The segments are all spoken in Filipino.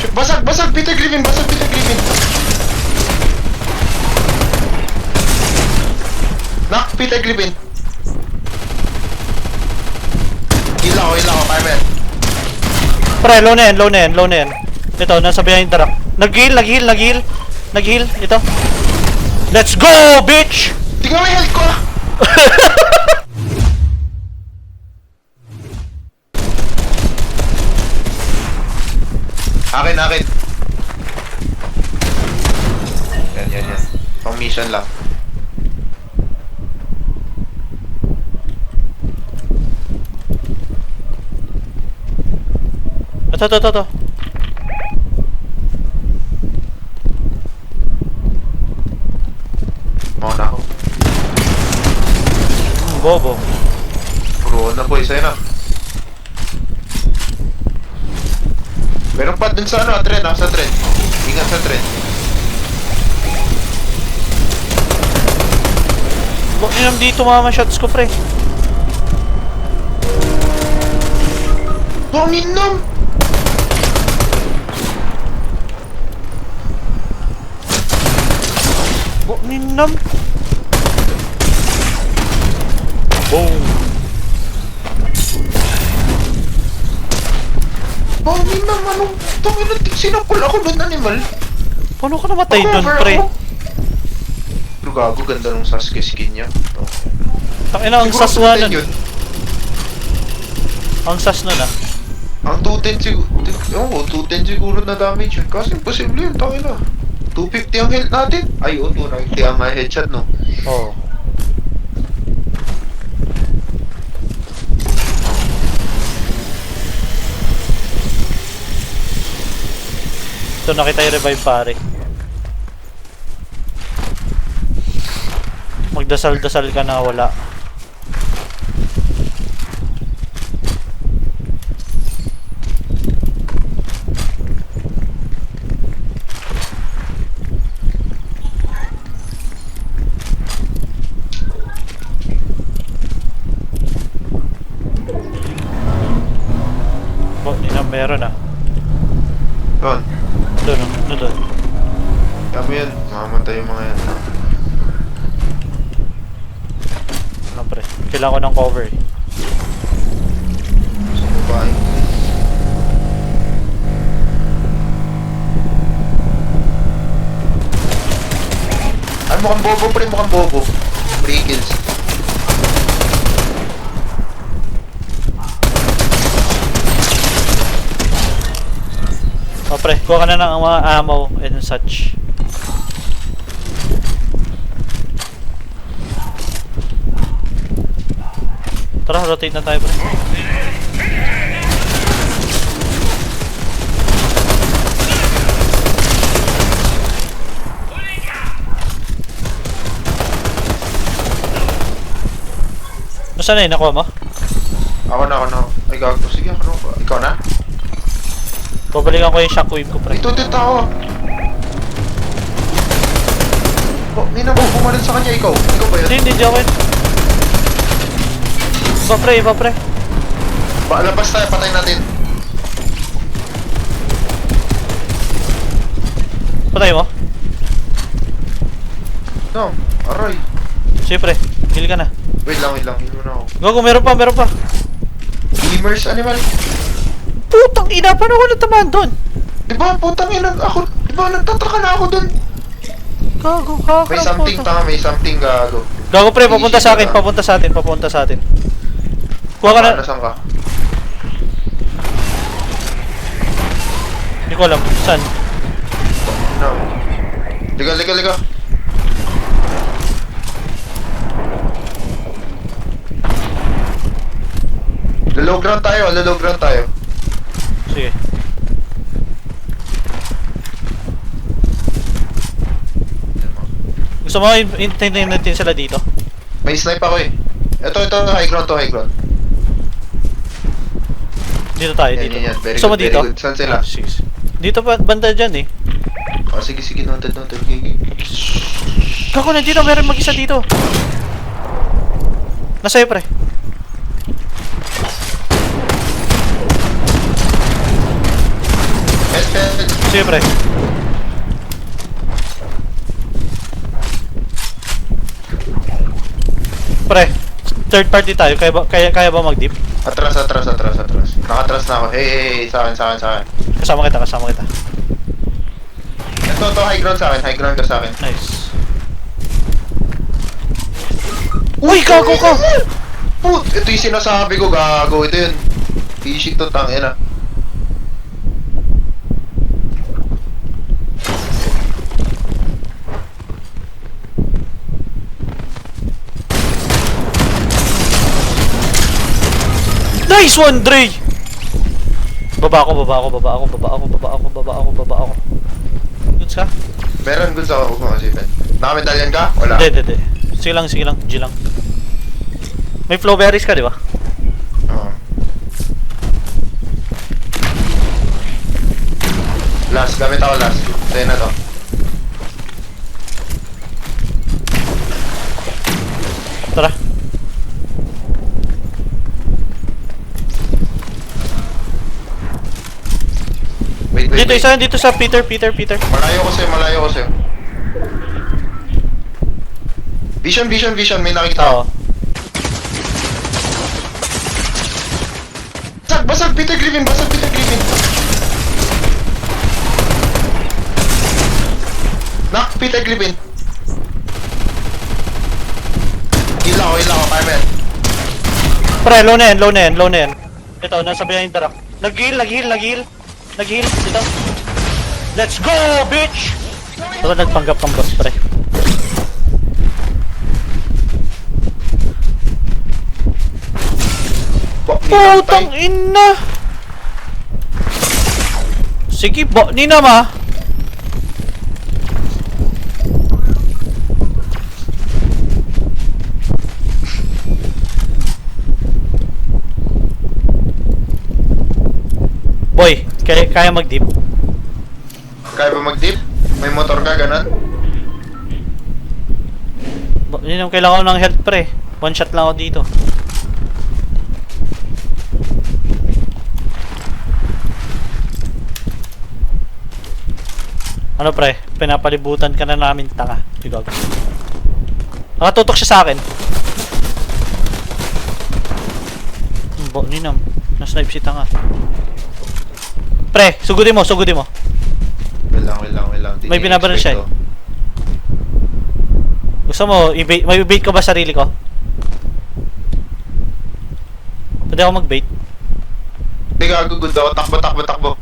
Basag, basag, Peter Griffin, basag, Peter Griffin. Knock, Peter Griffin. Hila ko, fireman. Pre, low na yan. Ito, nasa behind the rock. Nag-heal. Ito. Let's go, bitch! Tingnan mo yung health ko! Akin. Yan. Pang mission lang. Ito. Mauna ako. Bobo. Puro na boy, sa'yo na. Meron pa dun sa ano, tren, sa tren. Ingat sa tren. Bakit naman dito mga shots ko, pre? Panginom! Ninam. Boom. Panginom, anong tangin na sinapul ako dun, animal? Paano ka namatay dun, pre? Pero gago, ganda nung Sasuke skin niya. Tangina, ang sas nga nun. Ang sas nun ah. Ang 210 siguro, ewan ko, 210 siguro na damage yun. Kasi imposible yun, tangina. 250 ang health natin. Ay, 290 ang my headshot, no? Oo. Ito, nakita yung revive, pare. Magdasal-dasal ka na wala. Meron ah. Doon. Doon. Tama yan. Mamamatay yung mga yan. Ano pre? Kailangan ko ng cover eh. Sa babae. Ay, mukhang bobo pre, mukhang bobo. 3 kills. O pre, kuha ka na ng mga ammo and such. Tara, rotate na tayo pre. Nasaan na yun? Nakuha mo? Ako na. Ay, gago. Sige, ako na. Ikaw na? Babalikan ko yung shockwave ko pre. Ito, tao. Oh, hindi na mo bumalin sa kanya, ikaw. Ikaw ba yun? Hindi, Jokin. Iba pre. Labas tayo, patay natin. Patay mo? No, aray. Sige pre, heal ka na. Wait lang. Heal muna ako. Gago, meron pa. Gamers animal. Putang ina, paano ko natamaan doon? Diba, putang ina ako. Diba, nagtataka na ako dun. Gago, kakak. May something gago. Gago pre, papunta sa atin. Kuha ka na. Nasaan ka? Hindi ko alam, saan? No. Liga. Low ground tayo. Sige. Gusto mo hintayin natin sila dito? May snipe ako eh. Ito, high ground. Dito tayo, Yan, dito. yan. Very Gusto mo good, very dito? good. Saan sila? Sige. Dito pa, banda dyan eh. Oh, sige, noted. Gigi. Kako, nandito, meron mag-isa dito. Nasa'yo, pre. Head. Sige, pre. Pre, third party tayo. Kaya ba mag-deep? Atras. Nakatras na ako. Hey, sa akin. Kasama kita. Ito, high ground sa akin. High ground ka sa akin. Nice. Uy, gago ka! Put! Ito yung sinasabi ko, gago. Ito yun. Fishing to, tangina. Nice one, Dre! Baba ako. Goods ka? Meron good sa ako kung masipin. Nakamedalyan ka? Wala. Hindi. Sige lang. G lang. May flowberries ka, di ba? Oo. Last, gamit ako last. Sa'yo na to. Tara. Wait. Dito sa Peter. Malayo ko sa'yo. Vision. May nakita ako. Oo. Basag, Peter Griffin. Knock, Peter Griffin. Heal ako, kaya mo yan. Pre, low na yan. Ito, nasa bayan yung darak. Nag-heal. Dito. Let's go, bitch! Ito, nagpanggap kang boss, pre. Putang ina! Sige, ni nama. Boy, kaya mag-deep? Kaya ba mag-dip? May motor ka, ganun? Yun yung kailangan ko ng health, pre. One shot lang ako dito. Ano, pre? Pinapalibutan ka na namin, tanga. Ikaw. Nakatutok siya sa akin. Ninam. Na-snipe si tanga. Pre, sugudin mo. Wait lang. May binabaril siya, eh. Gusto mo, may bait ka ba sarili ko? Pwede ako mag-bait? Hindi ka, good ako. Takbo.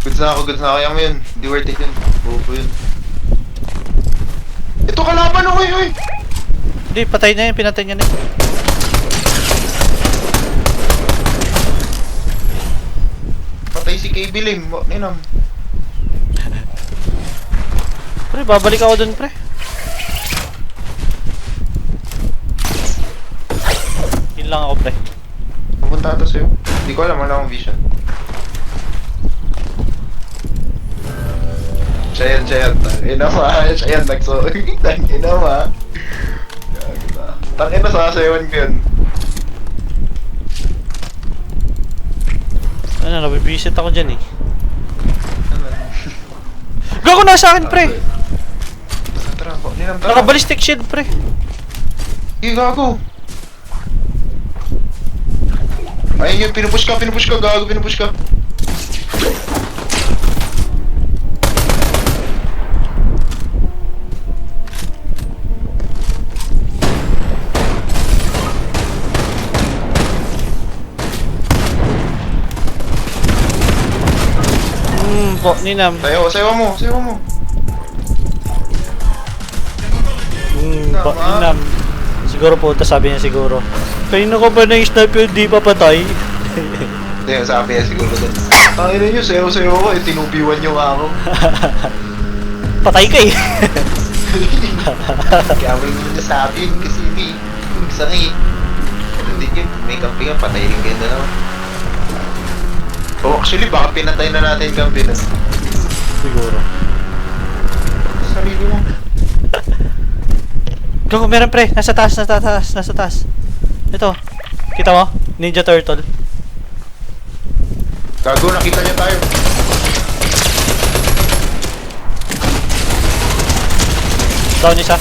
Goods na ako. Ayaw mo yun. Hindi worth it yun. Bobo yun. Ito kalaban ako, hoy! Hindi, patay na yun. Pinatay niya na yun. Patay si KB Lim. Ninam. Pre, babalik ako dun, pre. Yun lang ako, pre. Pupunta ata sa'yo. Hindi ko alam. Wala akong vision. Siya yan. Siya yan, nagso. Tangina ma. Tangina sa sayawan ko yun. Ano, nabibisit ako dyan, eh. Gago na sa akin, pre! Tara. Naka-ballistic shield, pre. Gago. Ayun yun, pinupush ka, gago, pinupush ka. Ninam. Sayaw mo. Ninam. Siguro po, sabi niya siguro. Kanina ko ba na-snipe yung di pa patay? Hindi, sabi niya siguro doon. Tangina nyo, sayaw ko, tinubiwan nyo nga ako. Patay ka, eh. Kaya mo yung nasabi yung kasi sangi. Hindi nyo, may campingan, patay rin kayo na naman. Oh, actually, baka pinatay na natin yung campingan. Siguro. Sarili mo. Gago, meron, pre. Nasa taas. Ito. Kita mo? Ninja Turtle. Gago, nakita niya tayo. Down isa.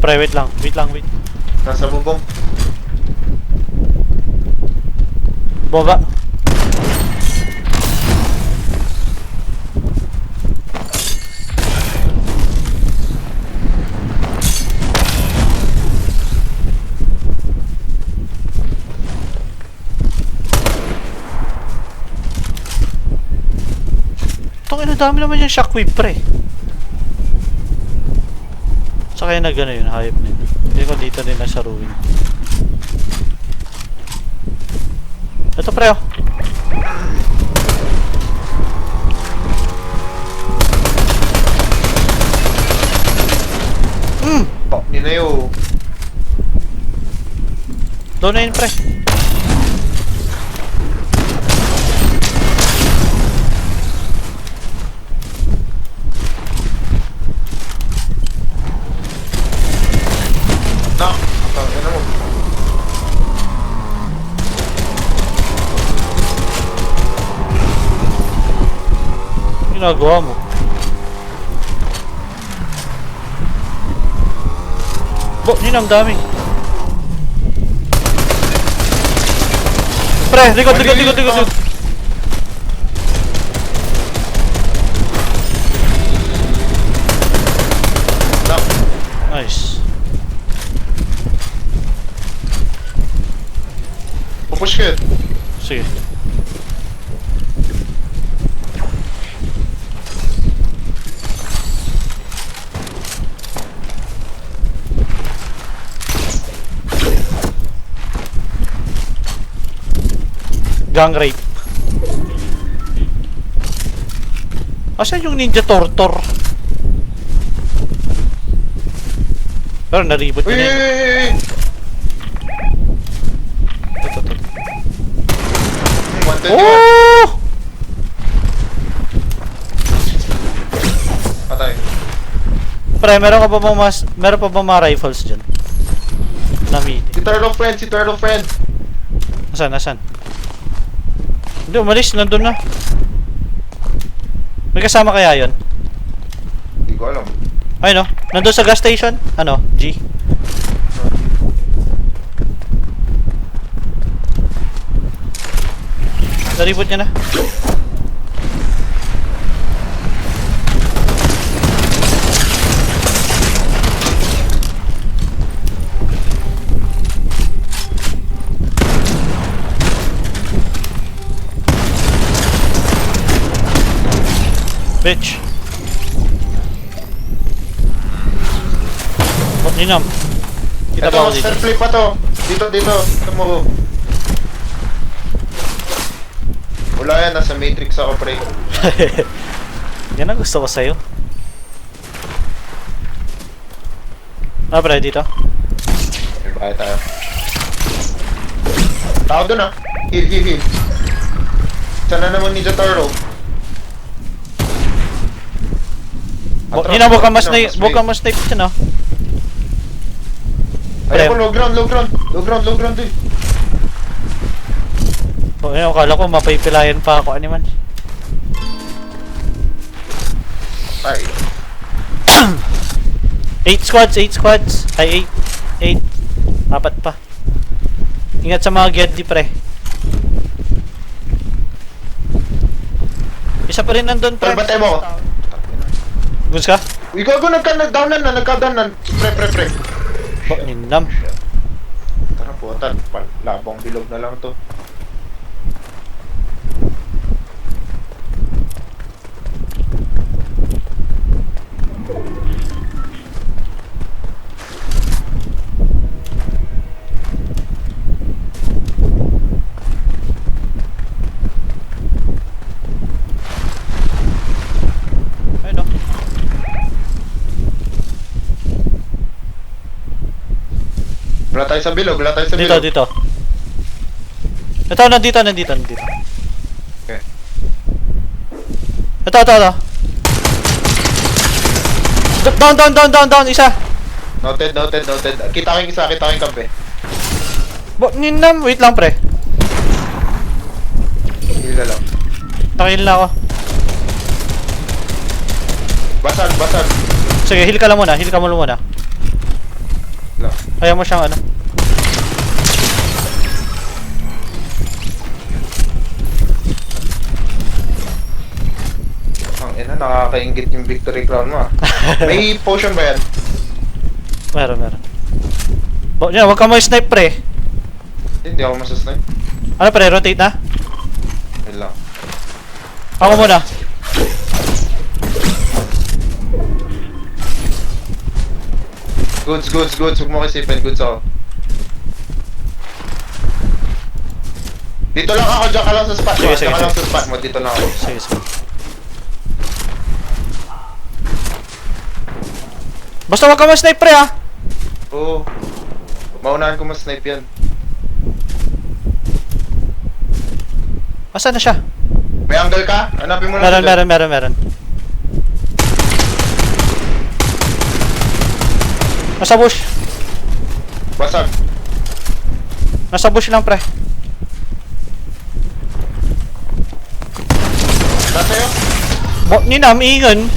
Pre, wait lang. Nasa bubong. Boba. Tangina, dami naman yung shockwave, pre. Saka yun na gano'n yun, hayop na yun. Hindi ko dito din nasa ruin. Ito, pre, oh. Pak ni na yun. Doon na yun, pre. Na! Ano mo? Ginagawa mo. Yun ang dami. Pre, likod. Na! Nice. Pupush ka yun. Sige. Gang rape. Asan yung ninja tortor? Pero naribot Uy! yun eh. Ito. Wanted yun. Oh! Patay. Pre, meron pa ba mga rifles dyan? Namiti. Si turtle friend. Asan? Hindi, umalis. Nandun na. May kasama kaya yun? Hindi ko alam. Ay no, nandun sa gas station. Ano? G. Naribot niya na. Bitch. Ninam. Kita ba ako Ito, dito? step flip pa to. Dito. Ito mo. Wala yan, nasa matrix ako, pre. Yan ang gusto ko sa'yo. Ah, pre, dito. Okay, bakit tayo? Tao dun ah. Heal. Sana naman Ninja Turtle. Ninam, huwag kang mas snipe dyan, oh. Ayun ko, low ground eh. Oh, yun, akala ko mapipilayan pa ako, animan. Ay. 8 squads. Ay, 8. Apat pa. Ingat sa mga Gedli, pre. Isa pa rin nandun, pre. Tol, batay mo. Gusto ka? Ikaw nagka-downan na. Pre. Ninam. Tara po, labong bilog na lang to. Ayun, oh. Wala tayo sa bilog. Dito. Ito, nandito. Okay. Ito. Down, isa. Noted. Kita ko yung isa, kampe. Ninam, wait lang, pre. Heal ka lang. Nakahil na ako. Basag, basag. Sige, heal ka lang muna. Heal ka muna muna. Wala. Ayaw mo siyang ano. Ang ina, nakakaingit yung victory crown mo ah. May potion ba yan? Meron, meron. Yan, huwag ka mo snipe pre. Hindi ako masasnipe. Ano pre, rotate na? Wait lang. Ako muna. Goods, goods, goods. Huwag mo kisipin. Goods ako. Dito lang ako. Diyan ka lang sa spot mo. Sige, sige, Diyan ka lang sige. sa spot mo. Dito lang ako. Sige, sige. Basta huwag ka mo snipe pre ha. Oo. Maunahan ko mas snipe yan. Asan na siya? May angle ka? Hanapin mo lang. Meron, siya dyan. meron. Nasa bush. Basag. Nasa bush lang pre. Nasa sa'yo? Ninam, ingon.